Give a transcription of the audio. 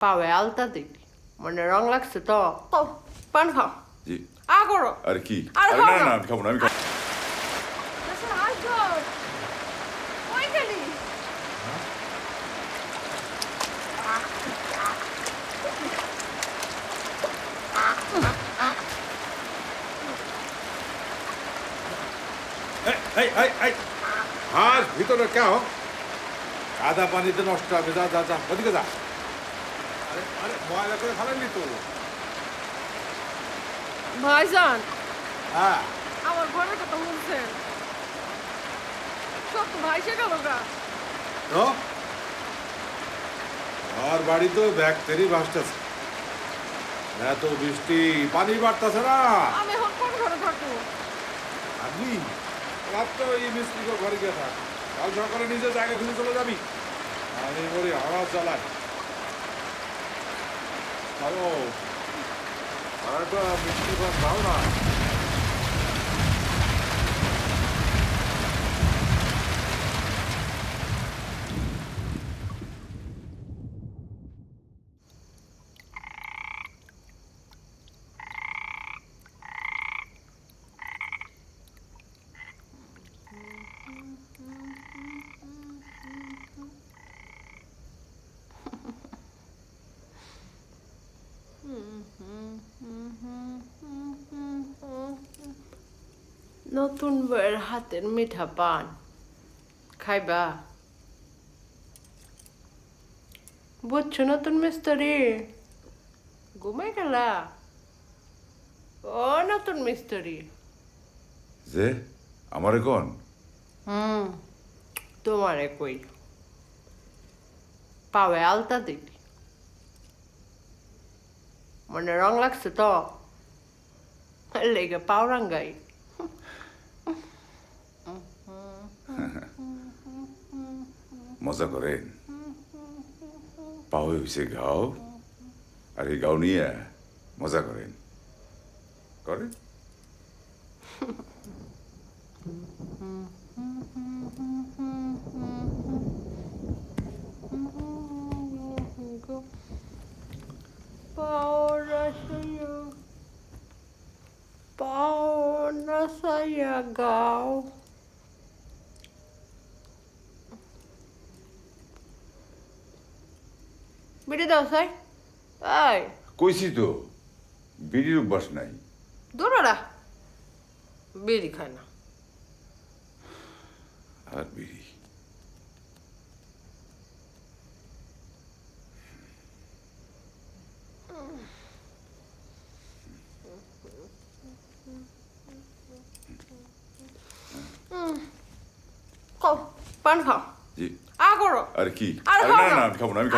পাওয়ে আলতা দিবি মানে রং লাগছে তো খাও, পান খাও জি আ করো আরে কি আরে আরে খাও না না। না আমি খাবো না আমি খাবো ওই গেলি এই এই এই আর ভিতরে কেউ কাদা পানিতে নষ্ট হবে যা যা যা ওদিকে যা আরে আরে ময়লা করে ফেলেননি তো ভাইজান হ্যাঁ আমার ঘরের কথা বলছেন সব তো ভাইসে গেল গা তো আর বাড়ি তো ব্যাগ তেরি ভাসতেছে এত বৃষ্টি পানি বাড়তেছে না আমি এখন কোন ঘরে থাকবো আপনি রাত তো এই মিস্ত্রি ঘরে গিয়ে থাক কাল সকালে নিজের জায়গা খুঁজে চলে যাবি আমি বলি আওয়াজ জ্বালায় হ্যালো আর একটা মিষ্টি ভাত দাও না নতুন বউয়ের হাতের মিঠা পান খাইবা বুঝছো নতুন মিস্ত্রি ঘুমাই গেলা ও নতুন মিস্ত্রি যে আমারে কোন তোমারে কই পাওয়ে আলতা দিবি মানে রং লাগছে তো লেগে পাও রাঙ্গাই মজা করেন পাওয়ে হয়েছে গাও আর এই গাও নিয়ে মজা করেন করেন Pauna saya gaw. বিড়ি দাও স্যার এই কইছি তো বিড়ির অভ্যাস নাই দূররা বিড়ি খায় না আর বিড়ি খাও পান খাও জি আ করো আরে কি আরে আরে খাও না না। না আমি খাবো না আমি খাবো